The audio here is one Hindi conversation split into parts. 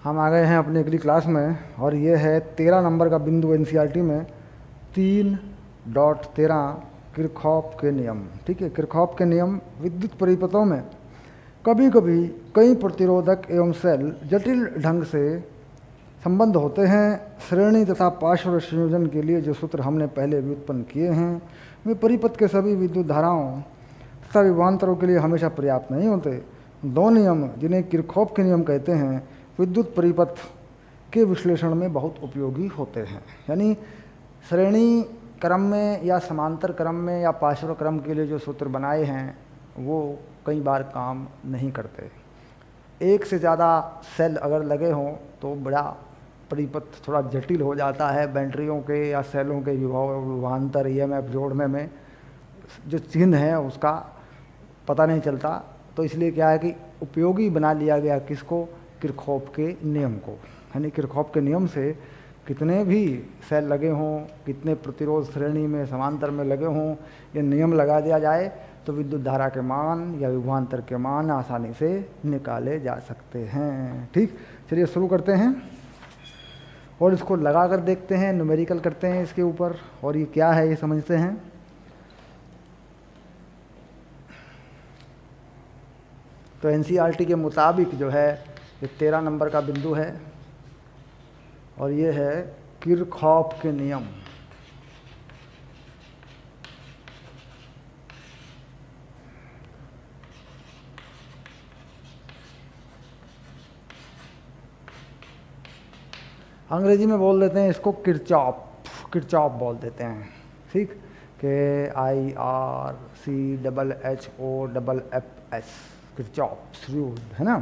हम आ गए हैं अपनी अगली क्लास में और ये है 13 नंबर का बिंदु एनसीईआरटी में 3.13 किरचॉफ के नियम। ठीक है, किरचॉफ के नियम विद्युत परिपथों में कभी कभी कई प्रतिरोधक एवं सेल जटिल ढंग से संबंध होते हैं। श्रेणी तथा पार्श्व संयोजन के लिए जो सूत्र हमने पहले व्युत्पन्न किए हैं वे परिपथ के सभी विद्युत धाराओं तथा विभवांतरों के लिए हमेशा पर्याप्त नहीं होते। दो नियम जिन्हें किरचॉफ के नियम कहते हैं विद्युत परिपथ के विश्लेषण में बहुत उपयोगी होते हैं। यानी श्रेणी क्रम में या समांतर क्रम में या पार्श्व क्रम के लिए जो सूत्र बनाए हैं वो कई बार काम नहीं करते। एक से ज़्यादा सेल अगर लगे हों तो बड़ा परिपथ थोड़ा जटिल हो जाता है। बैटरियों के या सेलों के विभवांतर ईएमएफ जोड़ने में जो चिन्ह है उसका पता नहीं चलता। तो इसलिए क्या है कि उपयोगी बना लिया गया किसको, किरचॉफ के नियम को। यानी किरचॉफ के नियम से कितने भी सेल लगे हों, कितने प्रतिरोध श्रेणी में समांतर में लगे हों, ये नियम लगा दिया जाए तो विद्युत धारा के मान या विभवांतर के मान आसानी से निकाले जा सकते हैं। ठीक, चलिए शुरू करते हैं और इसको लगा कर देखते हैं, न्यूमेरिकल करते हैं इसके ऊपर और ये क्या है ये समझते हैं। तो एनसीईआरटी के मुताबिक जो है ये 13 नंबर का बिंदु है और ये है किरचॉफ के नियम। अंग्रेजी में बोल देते हैं इसको किरचॉफ, किरचॉफ बोल देते हैं। ठीक, KIRCHOFF, किरचॉफ रूल है ना।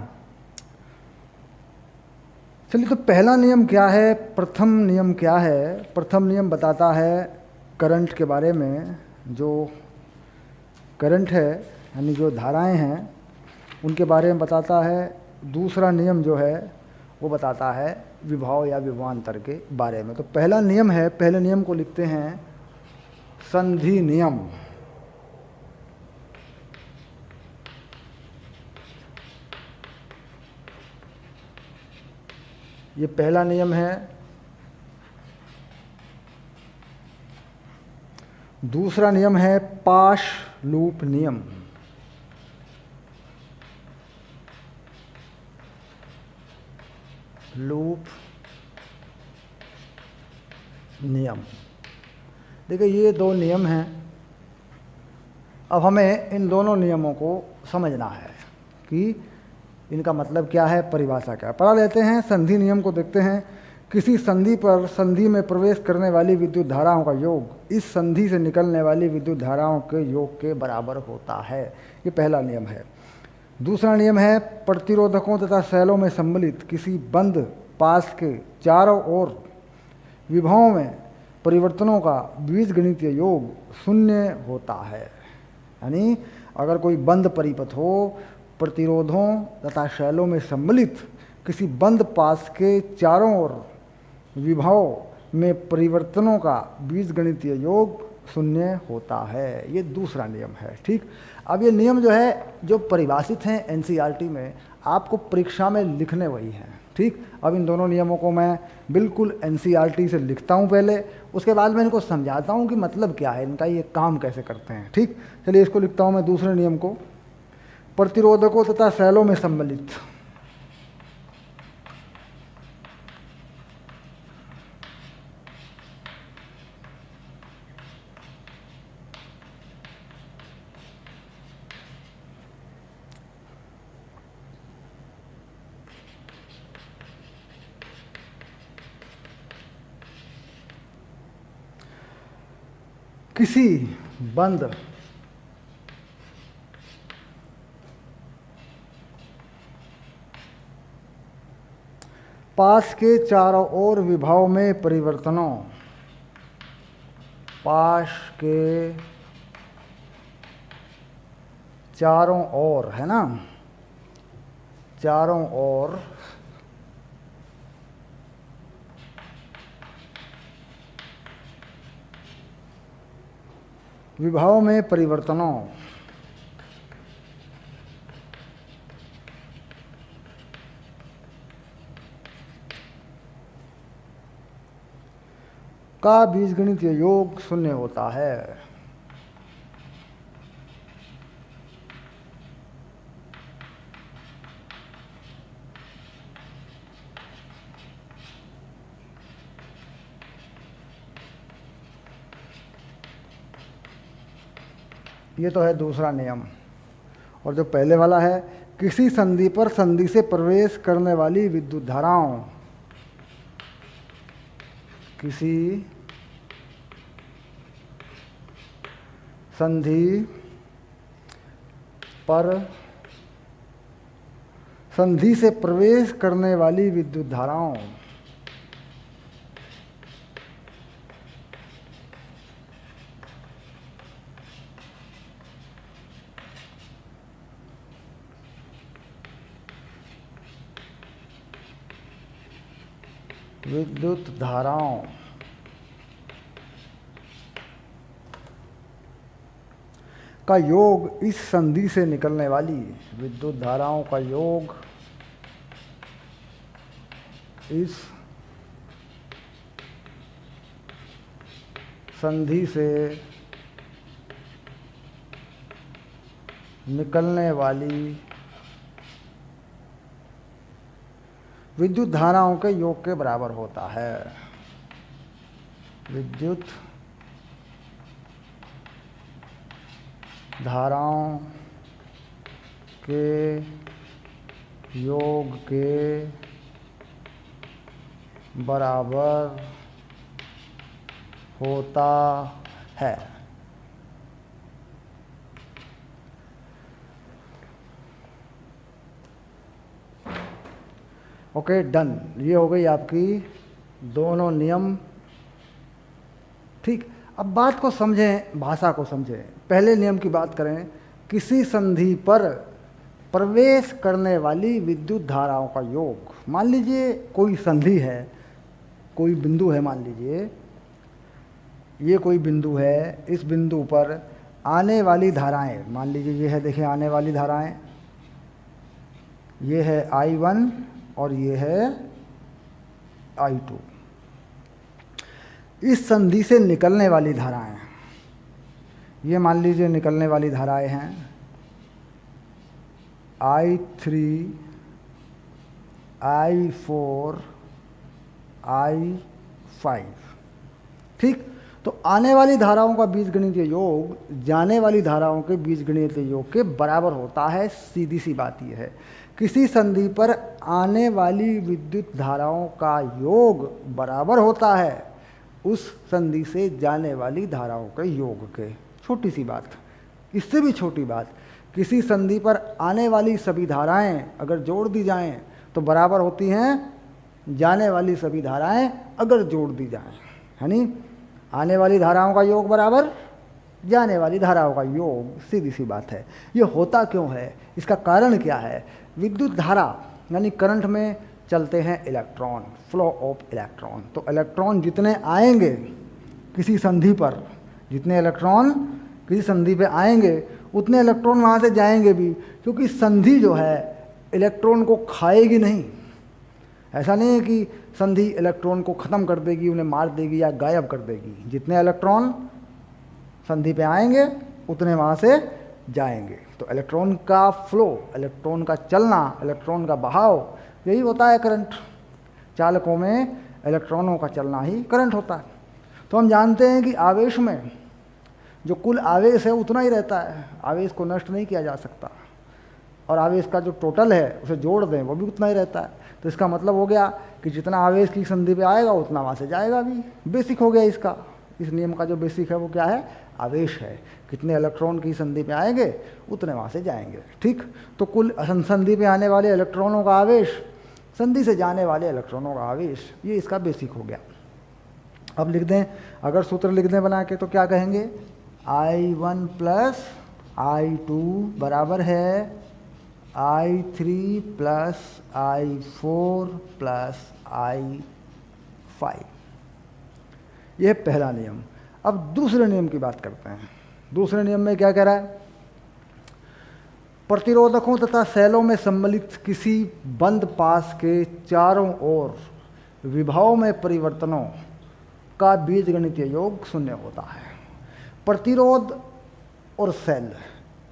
चलिए, तो पहला नियम क्या है, प्रथम नियम क्या है। प्रथम नियम बताता है करंट के बारे में। जो करंट है यानी जो धाराएं हैं उनके बारे में बताता है। दूसरा नियम जो है वो बताता है विभव या विभवांतर के बारे में। तो पहला नियम है, पहले नियम को लिखते हैं संधि नियम। ये पहला नियम है। दूसरा नियम है पाश लूप नियम। लूप नियम। देखिए, ये दो नियम हैं। अब हमें इन दोनों नियमों को समझना है कि इनका मतलब क्या है, परिभाषा क्या है। पढ़ा लेते हैं। संधि नियम को देखते हैं। किसी संधि पर संधि में प्रवेश करने वाली विद्युत धाराओं का योग इस संधि से निकलने वाली विद्युत धाराओं के योग के बराबर होता है। ये पहला नियम है। दूसरा नियम है प्रतिरोधकों तथा सेलों में सम्मिलित किसी बंद पास के चारों ओर विभवों में परिवर्तनों का बीजगणितीय योग शून्य होता है। यानी अगर कोई बंद परिपथ हो, प्रतिरोधों तथा शैलों में सम्मिलित किसी बंद पास के चारों ओर विभव में परिवर्तनों का बीजगणितीय योग शून्य होता है। ये दूसरा नियम है। ठीक, अब ये नियम जो है जो परिभाषित हैं एनसीईआरटी में, आपको परीक्षा में लिखने वही हैं। ठीक, अब इन दोनों नियमों को मैं बिल्कुल एनसीईआरटी से लिखता हूँ पहले, उसके बाद मैं इनको समझाता हूँ कि मतलब क्या है इनका, ये काम कैसे करते हैं। ठीक, चलिए इसको लिखता हूँ मैं दूसरे नियम को। प्रतिरोधकों तथा सेलों में सम्मिलित किसी बंद पास के चारों ओर विभव में परिवर्तनों, पास के चारों ओर है ना, चारों ओर विभव में परिवर्तनों का बीजगणितीय योग शून्य होता है। ये तो है दूसरा नियम। और जो पहले वाला है, किसी संधि पर संधि से प्रवेश करने वाली विद्युत धाराओं, किसी संधि पर संधि से प्रवेश करने वाली विद्युत धाराओं, विद्युत धाराओं का योग इस संधि से निकलने वाली विद्युत धाराओं का योग इस संधि से निकलने वाली विद्युत धाराओं के योग के बराबर होता है। विद्युत धाराओं के योग के बराबर होता है। Okay, done. ये हो गई आपकी दोनों नियम। ठीक, अब बात को समझें, भाषा को समझें। पहले नियम की बात करें, किसी संधि पर प्रवेश करने वाली विद्युत धाराओं का योग। मान लीजिए कोई संधि है, कोई बिंदु है, मान लीजिए ये कोई बिंदु है, इस बिंदु पर आने वाली धाराएं, मान लीजिए ये है, देखिए आने वाली धाराएं, ये है I1 और ये है I2। इस संधि से निकलने वाली धाराएं, ये मान लीजिए निकलने वाली धाराएं हैं I3, I4, I5। ठीक, तो आने वाली धाराओं का बीजगणितीय योग जाने वाली धाराओं के बीजगणितीय योग के बराबर होता है। सीधी सी बात यह है, किसी संधि पर आने वाली विद्युत धाराओं का योग बराबर होता है उस संधि से जाने वाली धाराओं के योग के। छोटी सी बात, इससे भी छोटी बात, किसी संधि पर आने वाली सभी धाराएं अगर जोड़ दी जाएं तो बराबर होती हैं जाने वाली सभी धाराएं अगर जोड़ दी जाएं, यानी आने वाली धाराओं का योग बराबर जाने वाली धाराओं का योग। सीधी सी बात है। ये होता क्यों है, इसका कारण क्या है? विद्युत धारा यानी करंट में चलते हैं इलेक्ट्रॉन, फ्लो ऑफ इलेक्ट्रॉन। तो इलेक्ट्रॉन जितने आएंगे किसी संधि पर, जितने इलेक्ट्रॉन किसी संधि पे आएंगे उतने इलेक्ट्रॉन वहाँ से जाएंगे भी, क्योंकि संधि जो है इलेक्ट्रॉन को खाएगी नहीं। ऐसा नहीं है कि संधि इलेक्ट्रॉन को ख़त्म कर देगी, उन्हें मार देगी या गायब कर देगी। जितने इलेक्ट्रॉन संधि पे आएंगे उतने वहाँ से जाएंगे। तो इलेक्ट्रॉन का फ्लो, इलेक्ट्रॉन का चलना, इलेक्ट्रॉन का बहाव, यही होता है करंट। चालकों में इलेक्ट्रॉनों का चलना ही करंट होता है। तो हम जानते हैं कि आवेश में जो कुल आवेश है उतना ही रहता है, आवेश को नष्ट नहीं किया जा सकता। और आवेश का जो टोटल है उसे जोड़ दें वो भी उतना ही रहता है। तो इसका मतलब हो गया कि जितना आवेश की संधि पे आएगा उतना वहाँ से जाएगा भी। बेसिक हो गया इसका, इस नियम का जो बेसिक है वो क्या है? आवेश है। कितने इलेक्ट्रॉन की संधि पे आएंगे उतने वहाँ से जाएंगे। ठीक, तो कुल संधि पे आने वाले इलेक्ट्रॉनों का आवेश, संधि से जाने वाले इलेक्ट्रॉनों का आवेश, ये इसका बेसिक हो गया। अब लिख दें, अगर सूत्र लिख दें बना के तो क्या कहेंगे? I1 प्लस I2 बराबर है I3 plus I4 plus I5। यह पहला नियम। अब दूसरे नियम की बात करते हैं। दूसरे नियम में क्या कह रहा है? प्रतिरोधकों तथा सेलों में सम्मिलित किसी बंद पास के चारों ओर विभव में परिवर्तनों का बीजगणितीय योग शून्य होता है। प्रतिरोध और सेल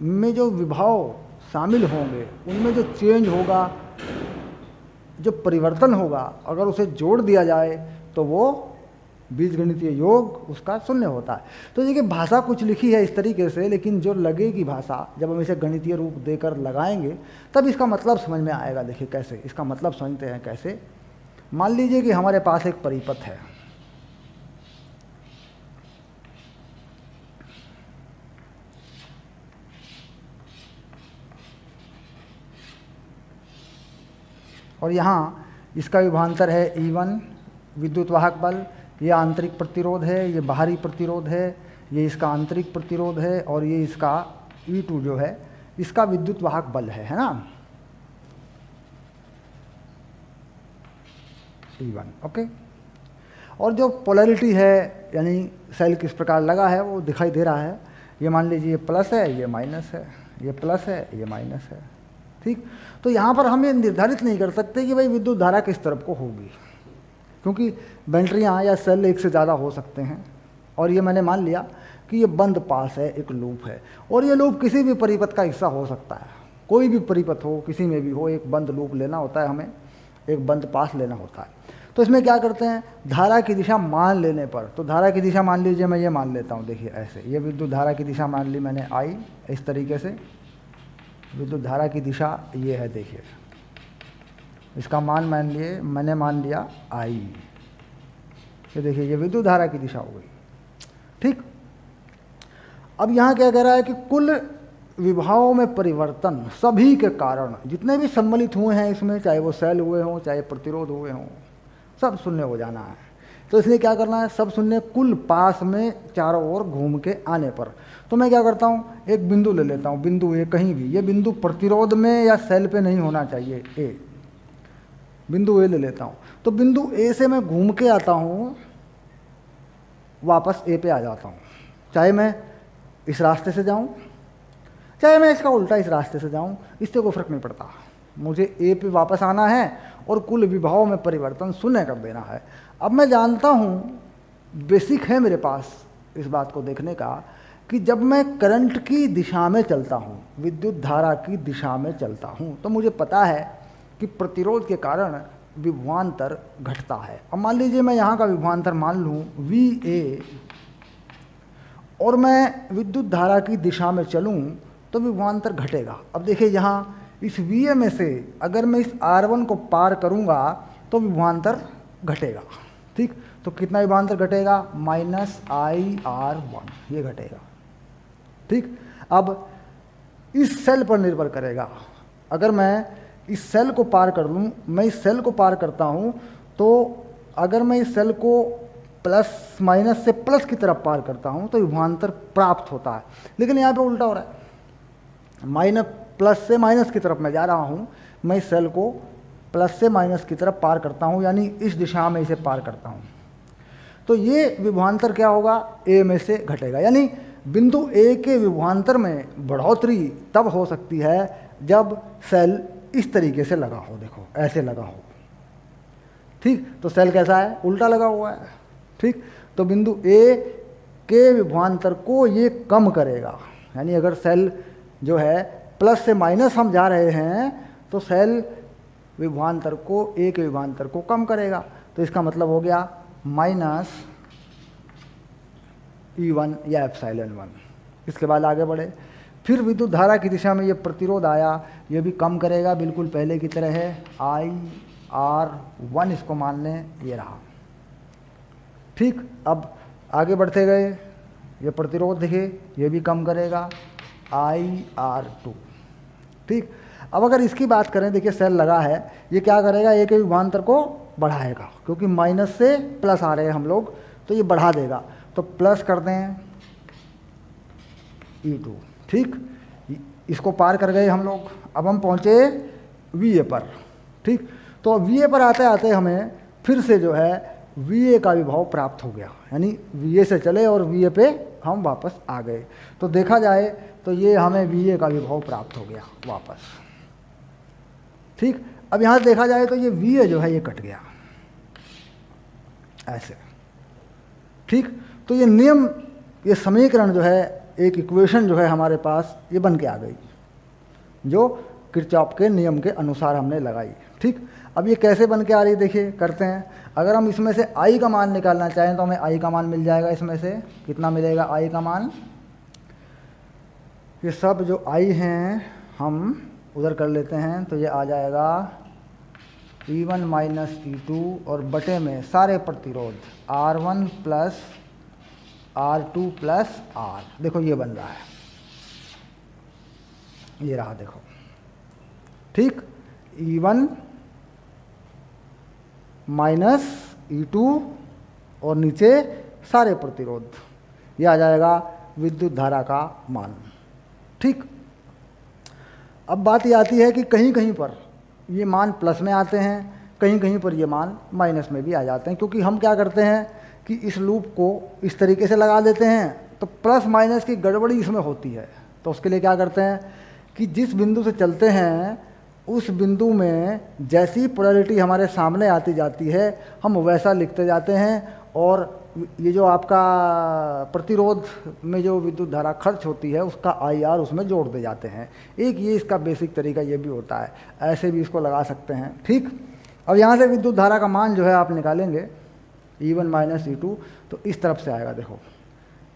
में जो विभव शामिल होंगे उनमें जो चेंज होगा, जो परिवर्तन होगा, अगर उसे जोड़ दिया जाए तो वो बीजगणितीय योग उसका शून्य होता है। तो देखिए भाषा कुछ लिखी है इस तरीके से, लेकिन जो लगेगी भाषा जब हम इसे गणितीय रूप देकर लगाएंगे तब इसका मतलब समझ में आएगा। देखिए कैसे इसका मतलब समझते हैं कैसे। मान लीजिए कि हमारे पास एक परिपथ है, और यहाँ इसका विभवांतर है E1 विद्युत वाहक बल, ये आंतरिक प्रतिरोध है, ये बाहरी प्रतिरोध है, ये इसका आंतरिक प्रतिरोध है, और ये इसका E2 जो है इसका विद्युत वाहक बल है ना, E1। ओके, और जो पोलैरिटी है यानी सेल किस प्रकार लगा है वो दिखाई दे रहा है। ये मान लीजिए ये प्लस है, ये माइनस है, ये प्लस है, ये माइनस है। ठीक, तो यहाँ पर हम ये निर्धारित नहीं कर सकते कि भाई विद्युत धारा किस तरफ को होगी, क्योंकि बैटरियाँ या सेल एक से ज़्यादा हो सकते हैं। और ये मैंने मान लिया कि ये बंद पास है, एक लूप है, और ये लूप किसी भी परिपथ का हिस्सा हो सकता है। कोई भी परिपथ हो, किसी में भी हो, एक बंद लूप लेना होता है हमें, एक बंद पास लेना होता है। तो इसमें क्या करते हैं, धारा की दिशा मान लेने पर, तो धारा की दिशा मान लीजिए मैं ये मान लेता हूँ, देखिए ऐसे, ये विद्युत धारा की दिशा मान ली मैंने आई, इस तरीके से विद्युत धारा की दिशा ये है, देखिए इसका मान मैंने मान लिया आई, ये देखिए ये विद्युत धारा की दिशा हो गई। ठीक, अब यहाँ क्या कह रहा है कि कुल विभवाओं में परिवर्तन सभी के कारण, जितने भी सम्मिलित हुए हैं इसमें, चाहे वो सेल हुए हों चाहे प्रतिरोध हुए हों, सब शून्य हो जाना है। तो इसलिए क्या करना है, सब शून्य कुल पास में चारों ओर घूम के आने पर। तो मैं क्या करता हूँ, एक बिंदु ले लेता हूँ, बिंदु ए कहीं भी, ये बिंदु प्रतिरोध में या सेल पे नहीं होना चाहिए, ए, बिंदु ए ले लेता हूँ। तो बिंदु ए से मैं घूम के आता हूँ, वापस ए पे आ जाता हूँ, चाहे मैं इस रास्ते से जाऊँ चाहे मैं इसका उल्टा इस रास्ते से जाऊँ, इससे कोई फर्क नहीं पड़ता। मुझे ए पे वापस आना है और कुल विभव में परिवर्तन शून्य कर देना है। अब मैं जानता हूँ, बेसिक है मेरे पास इस बात को देखने का, कि जब मैं करंट की दिशा में चलता हूँ, विद्युत धारा की दिशा में चलता हूँ, तो मुझे पता है कि प्रतिरोध के कारण विभवांतर घटता है। अब मान लीजिए मैं यहाँ का विभवांतर मान लूँ VA, और मैं विद्युत धारा की दिशा में चलूँ तो विभवांतर घटेगा। अब देखिए यहाँ इस VA में से अगर मैं इस R1 को पार करूँगा तो विभवांतर घटेगा। ठीक, तो कितना विभवांतर घटेगा, -IR1, ये घटेगा। ठीक, अब इस सेल पर निर्भर करेगा। अगर मैं इस सेल को पार कर लूँ, मैं इस सेल को पार करता हूँ, तो अगर मैं इस सेल को प्लस माइनस से प्लस की तरफ पार करता हूँ तो विभवांतर प्राप्त होता है। लेकिन यहाँ पे उल्टा हो रहा है, प्लस से माइनस की तरफ मैं जा रहा हूँ, मैं इस सेल को प्लस से माइनस की तरफ पार करता हूँ, यानी इस दिशा में इसे पार करता हूँ, तो ये विभवांतर क्या होगा, ए में से घटेगा। यानी बिंदु ए के विभवांतर में बढ़ोतरी तब हो सकती है जब सेल इस तरीके से लगा हो, देखो ऐसे लगा हो। ठीक, तो सेल कैसा है, उल्टा लगा हुआ है। ठीक, तो बिंदु ए के विभवांतर को ये कम करेगा। यानी अगर सेल जो है प्लस से माइनस हम जा रहे हैं तो सेल विभवांतर को, ए के विभवांतर को कम करेगा। तो इसका मतलब हो गया -E1 या ε1। इसके बाद आगे बढ़े, फिर विद्युत धारा की दिशा में ये प्रतिरोध आया, ये भी कम करेगा, बिल्कुल पहले की तरह है, IR1 इसको मान लें, ये रहा। ठीक, अब आगे बढ़ते गए, ये प्रतिरोध देखिए ये भी कम करेगा, IR2। ठीक, अब अगर इसकी बात करें, देखिए सेल लगा है, ये क्या करेगा, ए के विभवांतर को बढ़ाएगा, क्योंकि माइनस से प्लस आ रहे हैं हम लोग, तो ये बढ़ा देगा। तो प्लस कर दें E2। ठीक, इसको पार कर गए हम लोग, अब हम पहुँचे VA पर। ठीक, तो VA पर आते आते हमें फिर से जो है VA का विभव प्राप्त हो गया, यानी VA से चले और VA पे हम वापस आ गए। तो देखा जाए तो ये हमें VA का विभव प्राप्त हो गया वापस। ठीक, अब यहाँ देखा जाए तो ये VA जो है ये कट गया ऐसे। ठीक, तो ये नियम, ये समीकरण जो है, एक इक्वेशन जो है हमारे पास, ये बन के आ गई, जो किरचॉफ के नियम के अनुसार हमने लगाई। ठीक, अब ये कैसे बन के आ रही है देखिए, करते हैं। अगर हम इसमें से आई का मान निकालना चाहें तो हमें आई का मान मिल जाएगा। इसमें से कितना मिलेगा आई का मान? ये सब जो आई हैं हम उधर कर लेते हैं, तो ये आ जाएगा E1 माइनस E2 और बटे में सारे प्रतिरोध R1 plus R2 plus R। देखो ये बन रहा है, ये रहा देखो। ठीक, E1 माइनस E2 और नीचे सारे प्रतिरोध, ये आ जाएगा विद्युत धारा का मान। ठीक, अब बात ये आती है कि कहीं कहीं पर ये मान प्लस में आते हैं, कहीं कहीं पर ये मान माइनस में भी आ जाते हैं, क्योंकि हम क्या करते हैं कि इस लूप को इस तरीके से लगा देते हैं, तो प्लस माइनस की गड़बड़ी इसमें होती है। तो उसके लिए क्या करते हैं कि जिस बिंदु से चलते हैं उस बिंदु में जैसी पोलैरिटी हमारे सामने आती जाती है हम वैसा लिखते जाते हैं, और ये जो आपका प्रतिरोध में जो विद्युत धारा खर्च होती है उसका IR उसमें जोड़ दे जाते हैं। एक ये इसका बेसिक तरीका ये भी होता है, ऐसे भी इसको लगा सकते हैं। ठीक, अब यहाँ से विद्युत धारा का मान जो है आप निकालेंगे E1 माइनस E2, तो इस तरफ से आएगा देखो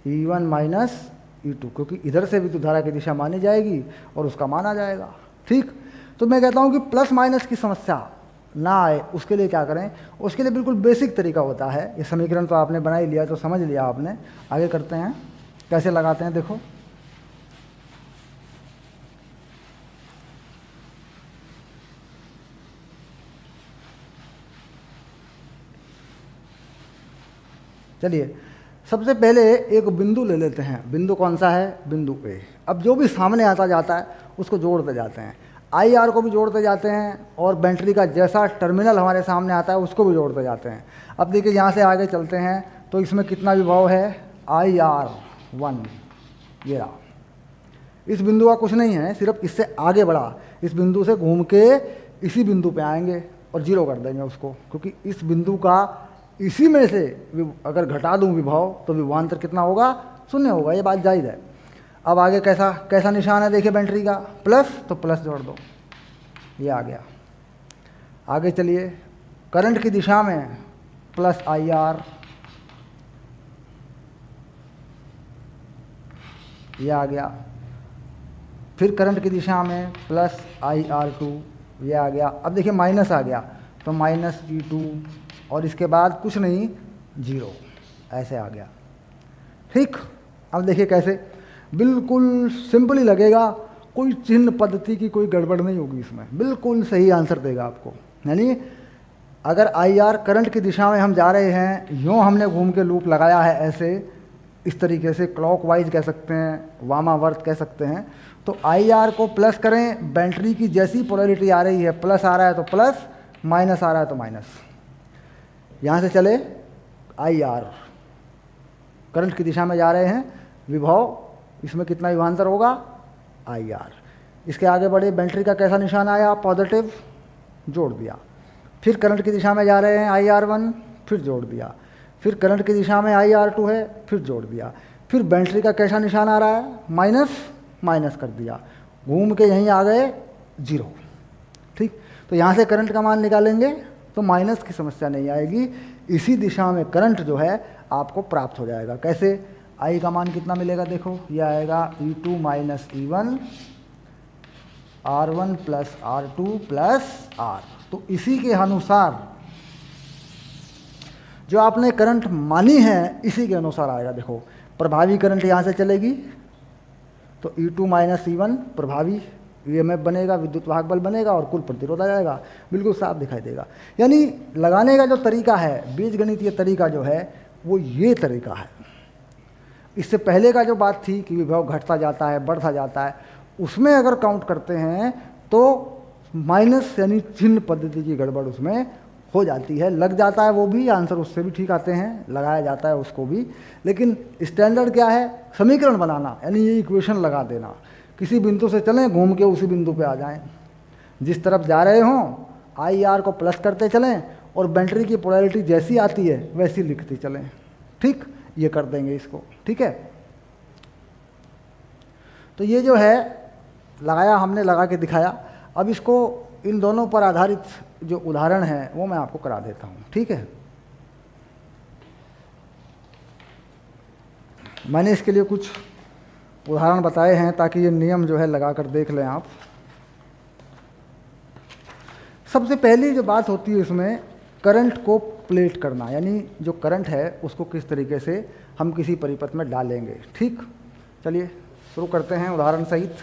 E1 माइनस E2, क्योंकि इधर से विद्युत धारा की दिशा मानी जाएगी और उसका मान आ जाएगा। ठीक, तो मैं कहता हूँ कि प्लस माइनस की समस्या ना आए उसके लिए क्या करें, उसके लिए बिल्कुल बेसिक तरीका होता है। ये समीकरण तो आपने बना ही लिया, तो समझ लिया आपने। आगे करते हैं, कैसे लगाते हैं देखो। चलिए, सबसे पहले एक बिंदु ले लेते हैं। बिंदु कौन सा है? बिंदु A। अब जो भी सामने आता जाता है उसको जोड़ते जाते हैं, IR को भी जोड़ते जाते हैं, और बैटरी का जैसा टर्मिनल हमारे सामने आता है उसको भी जोड़ते जाते हैं। अब देखिए यहाँ से आगे चलते हैं तो इसमें कितना विभव है? IR1, ये रहा। इस बिंदु का कुछ नहीं है, सिर्फ इससे आगे बढ़ा, इस बिंदु से घूम के इसी बिंदु पे आएंगे और जीरो कर देंगे उसको, क्योंकि इस बिंदु का इसी में से अगर घटा दूं विभव तो विभवांतर कितना होगा? 0 होगा। ये बात जायज़ है। अब आगे कैसा निशान है देखिए बैटरी का? प्लस, तो प्लस जोड़ दो, ये आ गया। आगे चलिए, करंट की दिशा में प्लस IR, ये आ गया। फिर करंट की दिशा में प्लस IR2, ये आ गया। अब देखिए माइनस आ गया, तो माइनस E2, और इसके बाद कुछ नहीं, 0, ऐसे आ गया। ठीक, अब देखिए कैसे, बिल्कुल सिंपल ही लगेगा, कोई चिन्ह पद्धति की कोई गड़बड़ नहीं होगी इसमें, बिल्कुल सही आंसर देगा आपको। यानी अगर IR करंट की दिशा में हम जा रहे हैं, यूँ हमने घूम के लूप लगाया है ऐसे, इस तरीके से क्लॉकवाइज कह सकते हैं, वामावर्त कह सकते हैं, तो IR को प्लस करें, बैटरी की जैसी पोलैरिटी आ रही है, प्लस आ रहा है तो प्लस, माइनस आ रहा है तो माइनस। यहाँ से चले IR करंट की दिशा में जा रहे हैं, विभव इसमें कितना विभवांतर होगा? IR। इसके आगे बढ़े, बैटरी का कैसा निशान आया? पॉजिटिव, जोड़ दिया। फिर करंट की दिशा में जा रहे हैं IR1, फिर जोड़ दिया। फिर करंट की दिशा में IR2 है, फिर जोड़ दिया। फिर बैटरी का कैसा निशान आ रहा है? माइनस, माइनस कर दिया, घूम के यहीं आ गए 0। ठीक, तो यहाँ से करंट का मान निकालेंगे तो माइनस की समस्या नहीं आएगी, इसी दिशा में करंट जो है आपको प्राप्त हो जाएगा। कैसे? आई का मान कितना मिलेगा देखो, यह आएगा E2 minus E1, R1 plus R2 plus R। तो इसी के अनुसार जो आपने करंट मानी है इसी के अनुसार आएगा। देखो, प्रभावी करंट यहाँ से चलेगी तो E2 माइनस E1 प्रभावी EMF बनेगा, विद्युत वाहक बल बनेगा, और कुल प्रतिरोध आ जाएगा, बिल्कुल साफ दिखाई देगा। यानी लगाने का जो तरीका है, बीजगणितीय तरीका जो है वो ये तरीका है। इससे पहले का जो बात थी कि विभव घटता जाता है, बढ़ता जाता है, उसमें अगर काउंट करते हैं तो माइनस यानी चिन्ह पद्धति की गड़बड़ उसमें हो जाती है, लग जाता है वो भी, आंसर उससे भी ठीक आते हैं, लगाया जाता है उसको भी। लेकिन स्टैंडर्ड क्या है? समीकरण बनाना, यानी ये इक्वेशन लगा देना, किसी बिंदु से चलें, घूम के उसी बिंदु पे आ जाएं, जिस तरफ जा रहे हों IR को प्लस करते चलें, और बैटरी की पोलैरिटी जैसी आती है वैसी लिखते चलें। ठीक, ये कर देंगे इसको, ठीक है। तो ये जो है लगाया हमने, लगा के दिखाया। अब इसको इन दोनों पर आधारित जो उदाहरण है वो मैं आपको करा देता हूँ, ठीक है। मैंने इसके लिए कुछ उदाहरण बताए हैं ताकि ये नियम जो है लगा कर देख लें आप। सबसे पहली जो बात होती है इसमें, करंट को प्लेट करना, यानी जो करंट है उसको किस तरीके से हम किसी परिपथ में डालेंगे, ठीक। चलिए शुरू करते हैं उदाहरण सहित।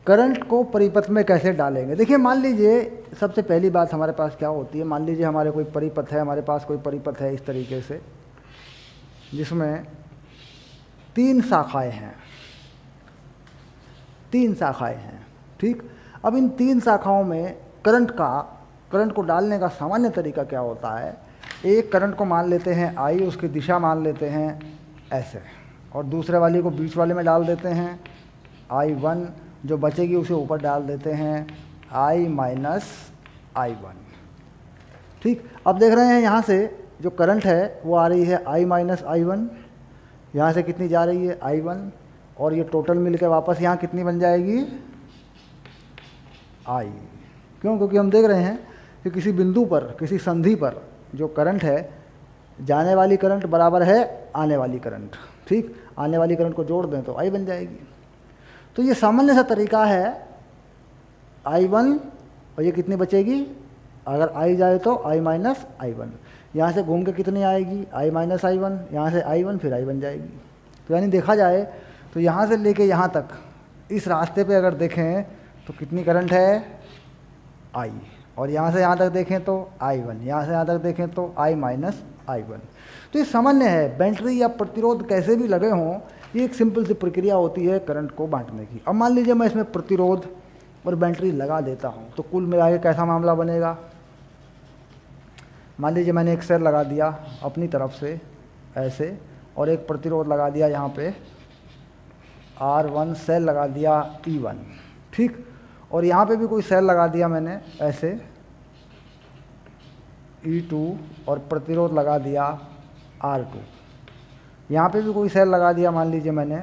करंट को परिपथ में कैसे डालेंगे। देखिए मान लीजिए सबसे पहली बात हमारे पास क्या होती है, मान लीजिए हमारे कोई परिपथ है, हमारे पास कोई परिपथ है इस तरीके से जिसमें 3 शाखाएं हैं, 3 शाखाएं हैं, ठीक। अब इन 3 शाखाओं में करंट को डालने का सामान्य तरीका क्या होता है, एक करंट को मान लेते हैं आई, उसकी दिशा मान लेते हैं ऐसे, और दूसरे वाली को बीच वाले में डाल देते हैं I1, जो बचेगी उसे ऊपर डाल देते हैं I माइनस I1, ठीक। अब देख रहे हैं यहाँ से जो करंट है वो आ रही है I माइनस I1, यहाँ से कितनी जा रही है I1, और ये टोटल मिल के वापस यहाँ कितनी बन जाएगी I। क्यों? क्योंकि हम देख रहे हैं कि किसी बिंदु पर, किसी संधि पर जो करंट है, जाने वाली करंट बराबर है आने वाली करंट, ठीक। आने वाली करंट को जोड़ दें तो I बन जाएगी। तो ये सामान्य सा तरीका है I1, और ये कितनी बचेगी, अगर I जाए तो I माइनस I1, यहाँ से घूम के कितनी आएगी I माइनस I1, यहाँ से I1 फिर I बन जाएगी। तो यानी देखा जाए तो यहाँ से लेके यहाँ तक इस रास्ते पे अगर देखें तो कितनी करंट है I, और यहाँ से यहाँ तक देखें तो I1, यहाँ से यहाँ तक देखें तो I माइनस I1। तो ये सामान्य है, बैटरी या प्रतिरोध कैसे भी लगे हों, ये एक सिंपल सी प्रक्रिया होती है करंट को बांटने की। अब मान लीजिए मैं इसमें प्रतिरोध और बैटरी लगा देता हूँ तो कुल मिला के कैसा मामला बनेगा। मान लीजिए मैंने एक सेल लगा दिया अपनी तरफ से ऐसे, और एक प्रतिरोध लगा दिया यहाँ पे R1, सेल लगा दिया E1, ठीक। और यहाँ पे भी कोई सेल लगा दिया मैंने ऐसे E2, और प्रतिरोध लगा दिया R2। यहाँ पे भी कोई सेल लगा दिया, मान लीजिए मैंने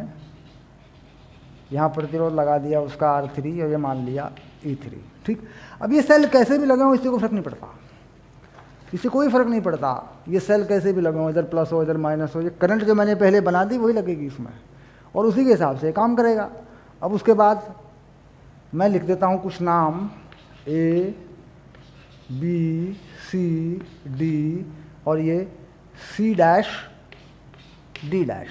यहाँ प्रतिरोध लगा दिया उसका R3, और ये मान लिया E3, ठीक। अब ये सेल कैसे भी लगे हों इससे कोई फर्क नहीं पड़ता, इससे कोई फर्क नहीं पड़ता, ये सेल कैसे भी लगे हों, इधर प्लस हो इधर माइनस हो, ये करंट जो मैंने पहले बना दी वही लगेगी इसमें, और उसी के हिसाब से काम करेगा। अब उसके बाद मैं लिख देता हूँ कुछ नाम A, B, C, D, और ये C डैश D डैश,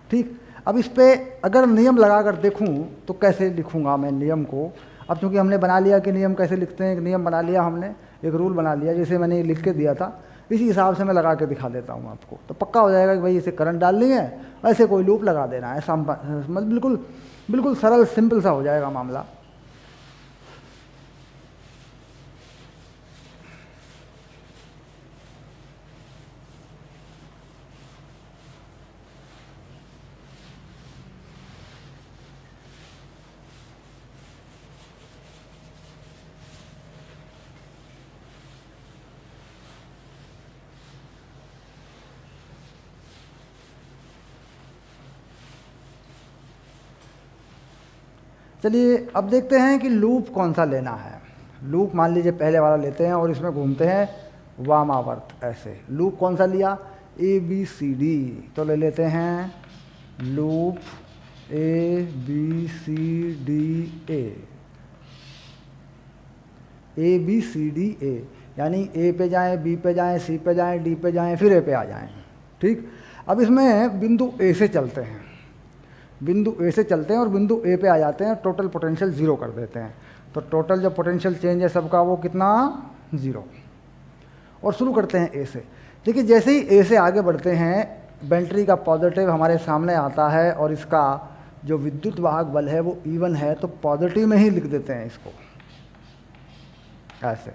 ठीक। अब इस पे अगर नियम लगा कर देखूँ तो कैसे लिखूँगा मैं नियम को। अब चूँकि हमने बना लिया कि नियम कैसे लिखते हैं, एक नियम बना लिया हमने, एक रूल बना लिया, जैसे मैंने लिख के दिया था इसी हिसाब से मैं लगा के दिखा देता हूँ आपको, तो पक्का हो जाएगा कि भाई इसे करंट डालनी है, ऐसे कोई लूप लगा देना है, मतलब बिल्कुल बिल्कुल सरल सिंपल सा हो जाएगा मामला। चलिए अब देखते हैं कि लूप कौन सा लेना है। लूप मान लीजिए पहले वाला लेते हैं और इसमें घूमते हैं वामावर्त ऐसे। लूप कौन सा लिया, ABCD, तो ले लेते हैं लूप ABCDA, ABCDA, यानी ए पे जाएं, बी पे जाएं, सी पे जाएं, डी पे जाएं, फिर ए पे आ जाएं। ठीक, अब इसमें बिंदु ए से चलते हैं, बिंदु ए से चलते हैं और बिंदु ए पे आ जाते हैं, टोटल पोटेंशियल ज़ीरो कर देते हैं। तो टोटल जो पोटेंशियल चेंज है सबका वो कितना, ज़ीरो। और शुरू करते हैं ए से। देखिए जैसे ही ए से आगे बढ़ते हैं बैटरी का पॉजिटिव हमारे सामने आता है और इसका जो विद्युत वाहक बल है वो E1 है, तो पॉजिटिव में ही लिख देते हैं इसको ऐसे।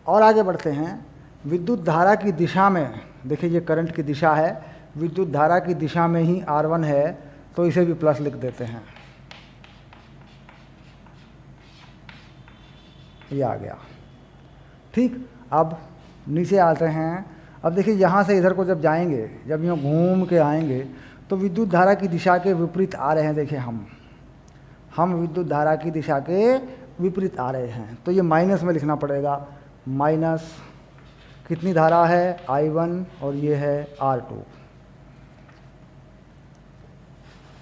और आगे बढ़ते हैं विद्युत धारा की दिशा में, देखिए ये करंट की दिशा है, विद्युत धारा की दिशा में ही R1 है, तो इसे भी प्लस लिख देते हैं, ये आ गया। ठीक, अब नीचे आते हैं। अब देखिए यहाँ से इधर को जब जाएंगे, जब यूँ घूम के आएंगे तो विद्युत धारा की दिशा के विपरीत आ रहे हैं। देखिए हम विद्युत धारा की दिशा के विपरीत आ रहे हैं, तो ये माइनस में लिखना पड़ेगा। माइनस कितनी धारा है, I1, और ये है R2।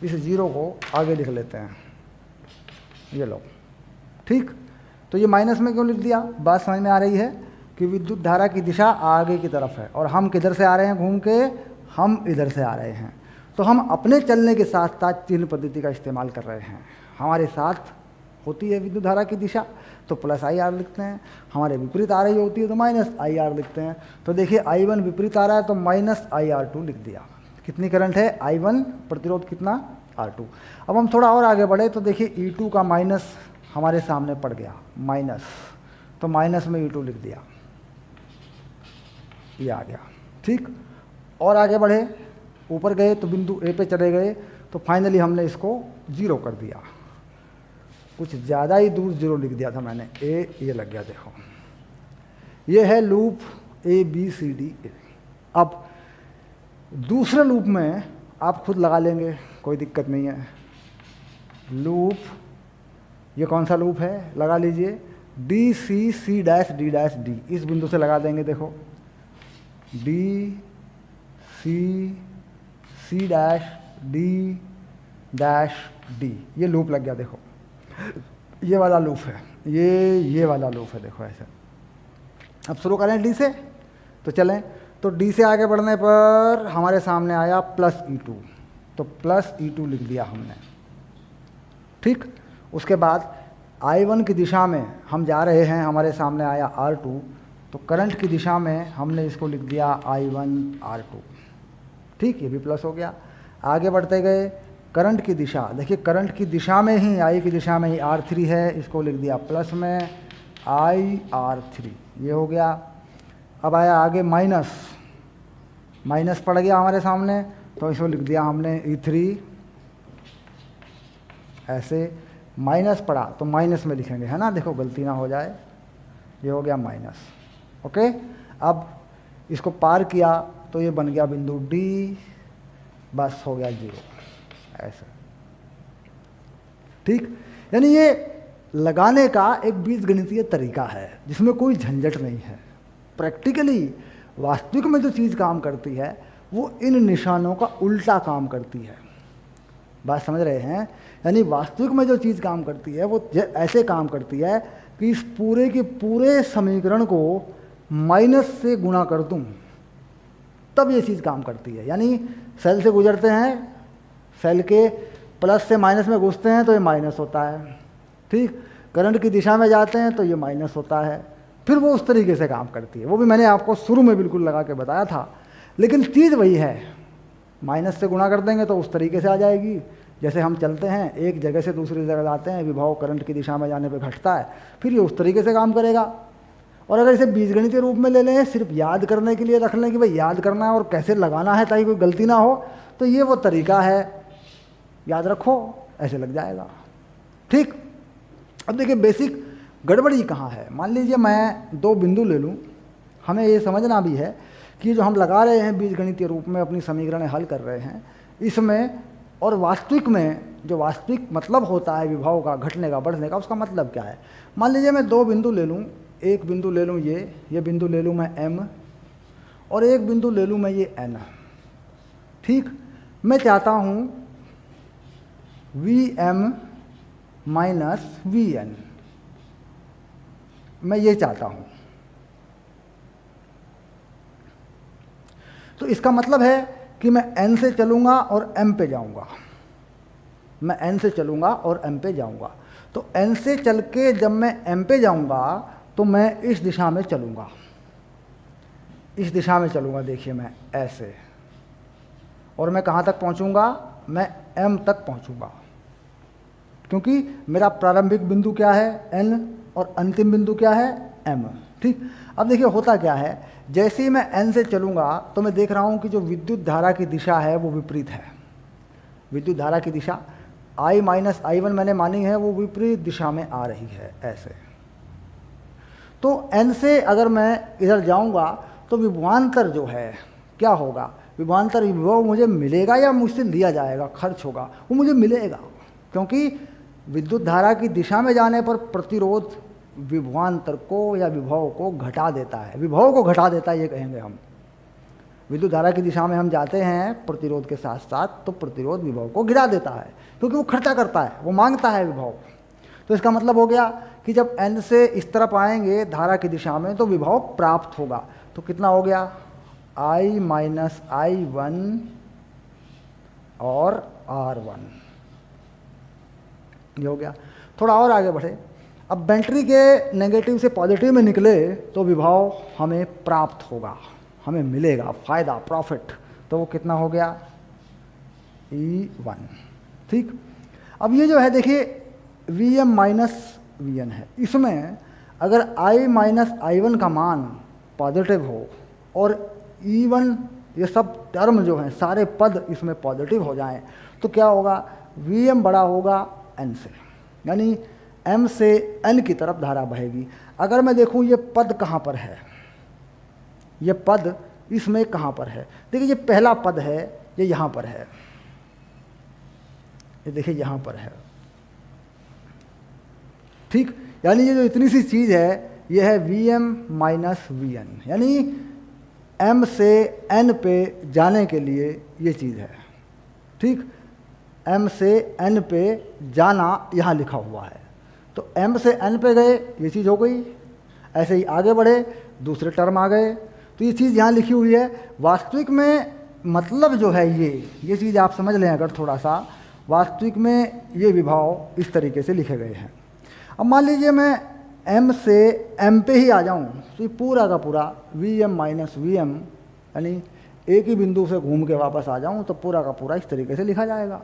इस जीरो को आगे लिख लेते हैं, ये लो। ठीक, तो ये माइनस में क्यों लिख दिया, बात समझ में आ रही है कि विद्युत धारा की दिशा आगे की तरफ है और हम किधर से आ रहे हैं घूम के, हम इधर से आ रहे हैं। तो हम अपने चलने के साथ साथ चिन्ह पद्धति का इस्तेमाल कर रहे हैं। हमारे साथ होती है विद्युत धारा की दिशा तो प्लस IR लिखते हैं, हमारे विपरीत आ रही होती है तो माइनस IR लिखते हैं। तो देखिए I1 विपरीत आ रहा है तो माइनस IR2 लिख दिया। कितनी करंट है, I1, प्रतिरोध कितना, R2। अब हम थोड़ा और आगे बढ़े तो देखिए E2 का माइनस हमारे सामने पड़ गया, माइनस, तो माइनस में E2 लिख दिया, ये आ गया। ठीक, और आगे बढ़े, ऊपर गए तो बिंदु ए पे चले गए तो फाइनली हमने इसको जीरो कर दिया। कुछ ज़्यादा ही दूर जीरो लिख दिया था मैंने, ए ये लग गया। देखो ये है लूप ABCD। अब दूसरे लूप में आप खुद लगा लेंगे, कोई दिक्कत नहीं है। लूप, ये कौन सा लूप है, लगा लीजिए, DCC''D''D, इस बिंदु से लगा देंगे। देखो DCC''D''D, ये लूप लग गया। देखो ये वाला लूप है, ये वाला लूप है। देखो ऐसे। अब शुरू करें डी से, तो चलें। तो डी से आगे बढ़ने पर हमारे सामने आया प्लस E2, तो प्लस E2 लिख दिया हमने। ठीक, उसके बाद I1 की दिशा में हम जा रहे हैं, हमारे सामने आया R2, तो करंट की दिशा में हमने इसको लिख दिया I1 R2। ठीक, ये भी प्लस हो गया। आगे बढ़ते गए, करंट की दिशा, देखिए करंट की दिशा में ही, I की दिशा में ही R3 है, इसको लिख दिया प्लस में IR3, ये हो गया। अब आया आगे माइनस, माइनस पड़ गया हमारे सामने, तो इसको लिख दिया हमने E3, ऐसे। माइनस पड़ा तो माइनस में लिखेंगे, है ना, देखो गलती ना हो जाए, ये हो गया माइनस। ओके, अब इसको पार किया तो ये बन गया बिंदु D, बस हो गया जीरो, ऐसे। ठीक, यानी ये लगाने का एक बीजगणितीय तरीका है जिसमें कोई झंझट नहीं है। प्रैक्टिकली वास्तविक में जो चीज़ काम करती है वो इन निशानों का उल्टा काम करती है। बात समझ रहे हैं, यानी वास्तविक में जो चीज़ काम करती है वो ऐसे काम करती है कि इस पूरे के पूरे समीकरण को माइनस से गुणा कर दूं तब ये चीज़ काम करती है। यानी सेल से गुजरते हैं, सेल के प्लस से माइनस में घुसते हैं तो ये माइनस होता है। ठीक, करंट की दिशा में जाते हैं तो ये माइनस होता है, फिर वो उस तरीके से काम करती है। वो भी मैंने आपको शुरू में बिल्कुल लगा के बताया था, लेकिन चीज़ वही है, माइनस से गुणा कर देंगे तो उस तरीके से आ जाएगी। जैसे हम चलते हैं, एक जगह से दूसरी जगह जाते हैं, विभव करंट की दिशा में जाने पर घटता है, फिर ये उस तरीके से काम करेगा। और अगर इसे बीजगणितीय रूप में ले लें, सिर्फ याद करने के लिए रख लें कि भाई याद करना है और कैसे लगाना है ताकि कोई गलती ना हो, तो ये वो तरीका है, याद रखो, ऐसे लग जाएगा। ठीक, अब देखिए बेसिक गड़बड़ी कहाँ है। मान लीजिए मैं दो बिंदु ले लूँ, हमें ये समझना भी है कि जो हम लगा रहे हैं बीजगणितीय रूप में अपनी समीकरणें हल कर रहे हैं, इसमें और वास्तविक में जो वास्तविक मतलब होता है विभव का, घटने का, बढ़ने का, उसका मतलब क्या है। मान लीजिए मैं दो बिंदु ले लूँ, एक बिंदु ले लूँ ये बिंदु ले लूँ मैं M, और एक बिंदु ले लूँ मैं ये N। ठीक, मैं चाहता हूँ Vm माइनस Vn, मैं ये चाहता हूँ। तो इसका मतलब है कि मैं n से चलूँगा और m पे जाऊँगा, मैं n से चलूँगा और m पे जाऊँगा। तो n से चल के जब मैं m पे जाऊँगा तो मैं इस दिशा में चलूँगा, इस दिशा में चलूँगा, देखिए मैं ऐसे, और मैं कहाँ तक पहुँचूँगा, मैं m तक पहुँचूँगा, क्योंकि मेरा प्रारंभिक बिंदु क्या है n और अंतिम बिंदु क्या है m। ठीक, अब देखिए होता क्या है, जैसे ही मैं n से चलूँगा तो मैं देख रहा हूँ कि जो विद्युत धारा की दिशा है वो विपरीत है। विद्युत धारा की दिशा I माइनस I1 मैंने मानी है, वो विपरीत दिशा में आ रही है ऐसे। तो n से अगर मैं इधर जाऊँगा तो विभवांतर जो है क्या होगा, विभवांतर विभव मुझे मिलेगा या मुझसे लिया जाएगा, खर्च होगा, वो मुझे मिलेगा, क्योंकि विद्युत धारा की दिशा में जाने पर प्रतिरोध विभवांतर को या विभव को घटा देता है, विभव को घटा देता है ये कहेंगे हम। विद्युत धारा की दिशा में हम जाते हैं प्रतिरोध के साथ साथ, तो प्रतिरोध विभव को गिरा देता है, क्योंकि वो खर्चा करता है, वो मांगता है विभव। तो इसका मतलब हो गया कि जब n से इस तरफ आएंगे धारा की दिशा में तो विभव प्राप्त होगा। तो कितना हो गया, I माइनस I1 और R1, ये हो गया। थोड़ा और आगे बढ़े, अब बैटरी के नेगेटिव से पॉजिटिव में निकले तो विभव हमें प्राप्त होगा, हमें मिलेगा फायदा, प्रॉफिट। तो वो कितना हो गया, E1। ठीक, अब ये जो है देखिए Vm माइनस Vn है, इसमें अगर I माइनस I1 का मान पॉजिटिव हो और E1, ये सब टर्म जो हैं सारे पद इसमें पॉजिटिव हो जाएं तो क्या होगा, Vm बड़ा होगा n से, यानी m से n की तरफ धारा बहेगी। अगर मैं देखूं ये पद कहाँ पर है, ये पद इसमें कहाँ पर है, देखिए ये पहला पद है, ये यहाँ पर है, ये देखिए यहाँ पर है। ठीक, यानी ये जो इतनी सी चीज़ है ये है Vm माइनस Vn, यानी m से n पे जाने के लिए ये चीज़ है। ठीक, m से n पे जाना यहाँ लिखा हुआ है, तो m से n पे गए ये चीज़ हो गई। ऐसे ही आगे बढ़े दूसरे टर्म आ गए, तो ये चीज़ यहाँ लिखी हुई है। वास्तविक में मतलब जो है ये चीज़ आप समझ लें अगर थोड़ा सा, वास्तविक में ये विभव इस तरीके से लिखे गए हैं। अब मान लीजिए मैं m से m पे ही आ जाऊँ तो ये पूरा का पूरा Vm माइनस Vm, यानी एक ही बिंदु से घूम के वापस आ जाऊँ तो पूरा का पूरा इस तरीके से लिखा जाएगा।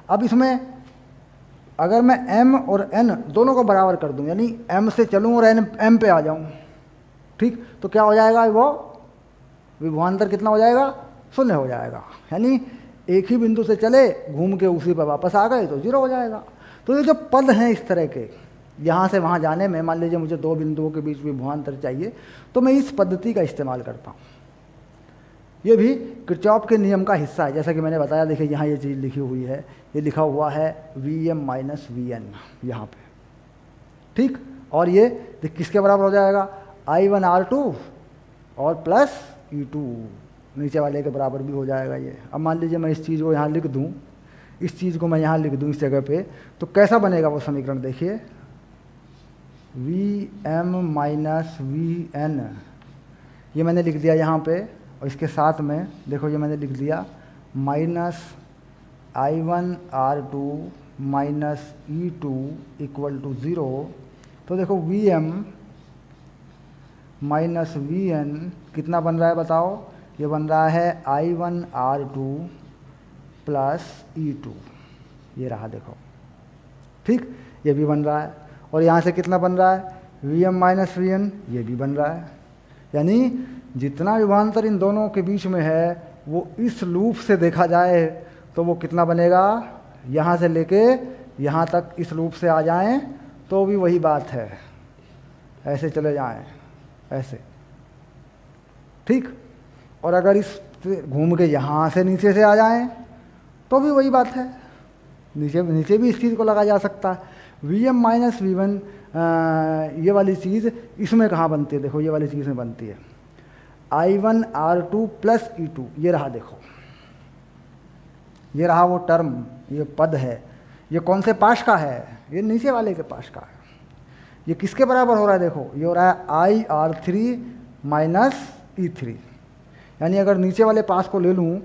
अब इसमें अगर मैं m और n दोनों को बराबर कर दूं, यानी m से चलूं और m पे आ जाऊं, ठीक, तो क्या हो जाएगा, वो विभवांतर कितना हो जाएगा, 0 हो जाएगा। यानी एक ही बिंदु से चले घूम के उसी पर वापस आ गए तो 0 हो जाएगा। तो ये जो पद हैं इस तरह के, यहाँ से वहाँ जाने में मान लीजिए मुझे दो बिंदुओं के बीच विभवांतर चाहिए तो मैं इस पद्धति का इस्तेमाल करता हूँ। ये भी किरचॉफ के नियम का हिस्सा है, जैसा कि मैंने बताया। देखिए यहाँ ये चीज़ लिखी हुई है, ये लिखा हुआ है Vm माइनस Vn यहाँ पे, ठीक, और ये किसके बराबर हो जाएगा, I1 R2 और प्लस E2 नीचे वाले के बराबर भी हो जाएगा ये। अब मान लीजिए मैं इस चीज़ को यहाँ लिख दूँ, इस चीज़ को मैं यहाँ लिख दूँ इस जगह पे, तो कैसा बनेगा वो समीकरण देखिए, Vm माइनस Vn, ये मैंने लिख दिया यहाँ पे, और इसके साथ में देखो ये मैंने लिख दिया minus I1 R2 minus E2 equal to 0। तो देखो Vm माइनस Vn कितना बन रहा है बताओ, ये बन रहा है I1 R2 प्लस E2, ये रहा देखो, ठीक, ये भी बन रहा है। और यहाँ से कितना बन रहा है, Vm माइनस Vn, ये भी बन रहा है। यानी जितना विभवांतर इन दोनों के बीच में है वो इस लूप से देखा जाए तो वो कितना बनेगा, यहाँ से लेके यहाँ तक इस लूप से आ जाएं तो भी वही बात है, ऐसे चले जाएं ऐसे, ठीक। और अगर इस घूम के यहाँ से नीचे से आ जाएं तो भी वही बात है, नीचे भी इस चीज़ को लगा जा सकता है। Vm माइनस V1 ये वाली चीज़ इसमें कहाँ बनती है, देखो ये वाली चीज़ में बनती है I1 R2 प्लस E2, ये रहा देखो, ये रहा वो टर्म, ये पद है। ये कौन से पाश का है, ये नीचे वाले के पाश का है। ये किसके बराबर हो रहा है, देखो ये हो रहा है IR3 माइनस E3। यानी अगर नीचे वाले पास को ले लूँ,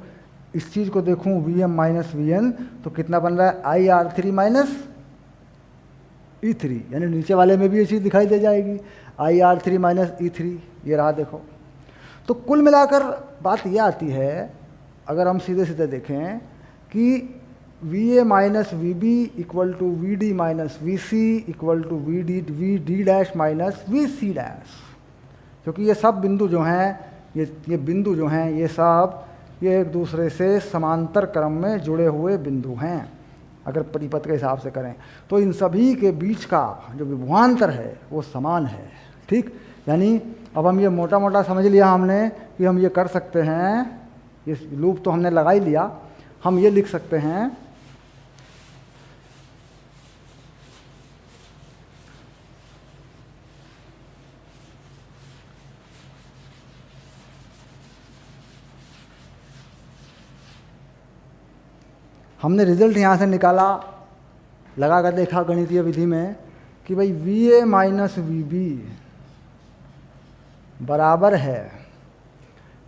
इस चीज़ को देखूँ VM माइनस VN, तो कितना बन रहा है IR3 माइनस E3, यानी नीचे वाले में भी ये चीज़ दिखाई दे जाएगी IR3 माइनस E3, ये रहा देखो। तो कुल मिलाकर बात ये आती है, अगर हम सीधे सीधे देखें कि VA minus VB equal to VD minus VC equal to VD dash minus VC dash, क्योंकि ये सब बिंदु जो हैं, ये बिंदु जो हैं, ये एक दूसरे से समांतर क्रम में जुड़े हुए बिंदु हैं। अगर परिपथ के हिसाब से करें तो इन सभी के बीच का जो विभवांतर है वो समान है, ठीक। यानी अब हम ये मोटा मोटा समझ लिया हमने कि हम ये कर सकते हैं, ये लूप तो हमने लगा ही लिया, हम ये लिख सकते हैं हमने रिजल्ट यहाँ से निकाला, लगा कर देखा गणितीय विधि में कि भाई VA माइनस VB बराबर है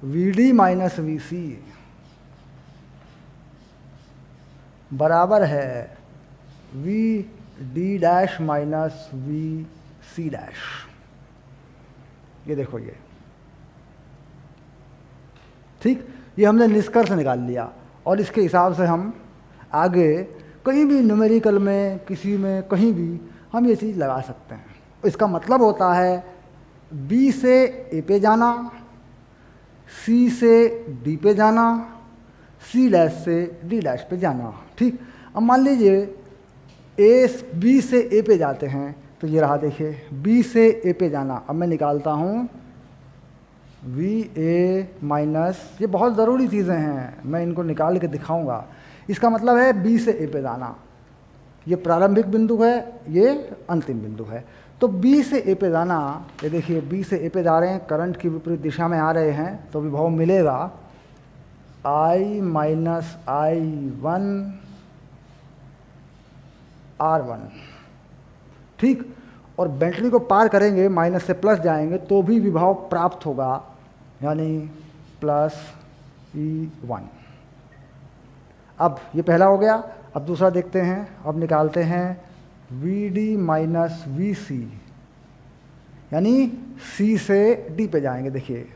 VD माइनस VC बराबर है VD dash minus VC dash. ये देखो ये, ठीक, ये हमने निष्कर्ष निकाल लिया और इसके हिसाब से हम आगे कहीं भी न्यूमेरिकल में, किसी में, कहीं भी हम ये चीज़ लगा सकते हैं। इसका मतलब होता है B से A पे जाना, C से D पे जाना, C डैश से D डैश पे जाना, ठीक। अब मान लीजिए B से A पे जाते हैं, तो ये रहा देखिए B से A पे जाना। अब मैं निकालता हूँ VA माइनस, ये बहुत ज़रूरी चीज़ें हैं, मैं इनको निकाल के दिखाऊंगा। इसका मतलब है B से A पे जाना, ये प्रारंभिक बिंदु है, ये अंतिम बिंदु है। तो B से A पे जाना, ये देखिए B से A पे जा रहे हैं, करंट की विपरीत दिशा में आ रहे हैं, तो विभव मिलेगा I माइनस I1 R1, ठीक। और बैटरी को पार करेंगे, माइनस से प्लस जाएंगे तो भी विभव प्राप्त होगा, यानी प्लस E1। अब ये पहला हो गया। अब दूसरा देखते हैं, अब निकालते हैं VD माइनस VC, यानी C से D पे जाएंगे। देखिए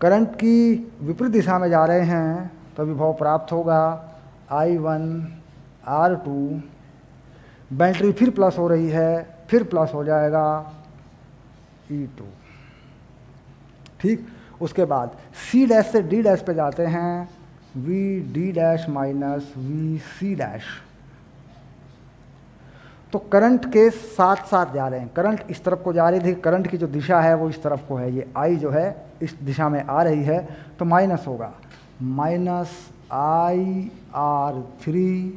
करंट की विपरीत दिशा में जा रहे हैं तो विभव प्राप्त होगा I1 R2, बैटरी फिर प्लस हो रही है, फिर प्लस हो जाएगा E2, ठीक। उसके बाद C डैश से D डैश पे जाते हैं, VD dash minus VC dash. तो करंट के साथ साथ जा रहे हैं, करंट इस तरफ को जा रही थी, करंट की जो दिशा है वो इस तरफ को है, ये I जो है इस दिशा में आ रही है, तो माइनस होगा माइनस IR3,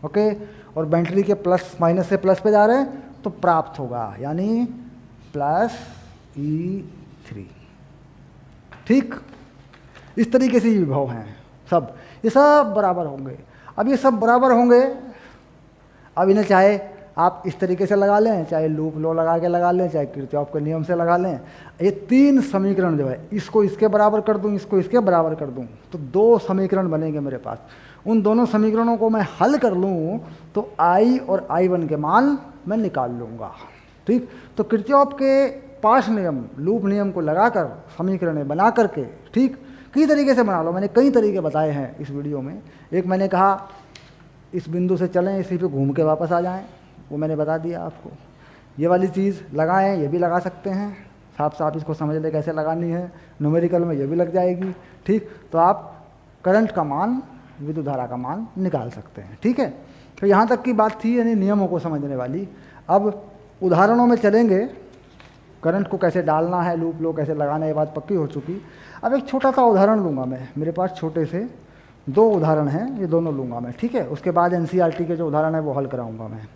ओके। और बैटरी के प्लस माइनस से प्लस पे जा रहे हैं तो प्राप्त होगा, यानी प्लस E3, ठीक। इस तरीके से ये विभव हैं सब, ये सब बराबर होंगे। अब ये सब बराबर होंगे, अब इन्हें चाहे आप इस तरीके से लगा लें, चाहे लूप लो लगा के लगा लें, चाहे किरचॉफ के नियम से लगा लें। ये तीन समीकरण जो है, इसको इसके बराबर कर दूं, इसको इसके बराबर कर दूं, तो दो समीकरण बनेंगे मेरे पास। उन दोनों समीकरणों को मैं हल कर लूँ तो I और I1 के मान मैं निकाल लूँगा, ठीक। तो किरचॉफ के पास नियम, लूप नियम को लगाकर समीकरण बना करके, ठीक, कई तरीके से बना लो। मैंने कई तरीके बताए हैं इस वीडियो में। एक मैंने कहा इस बिंदु से चलें, इसी पे घूम के वापस आ जाएं, वो मैंने बता दिया आपको। ये वाली चीज़ लगाएं, ये भी लगा सकते हैं, साफ साफ इसको समझ ले कैसे लगानी है, न्यूमेरिकल में ये भी लग जाएगी, ठीक। तो आप करंट का मान, विद्युत धारा का मान निकाल सकते हैं, ठीक है। तो यहाँ तक की बात थी, यानी नियमों को समझने वाली। अब उदाहरणों में चलेंगे, करंट को कैसे डालना है, लूप लो कैसे लगाना है, ये बात पक्की हो चुकी। अब एक छोटा सा उदाहरण लूँगा मैं, मेरे पास छोटे से दो उदाहरण हैं, ये दोनों लूँगा मैं, ठीक है। उसके बाद NCERT के जो उदाहरण है वो हल कराऊँगा मैं।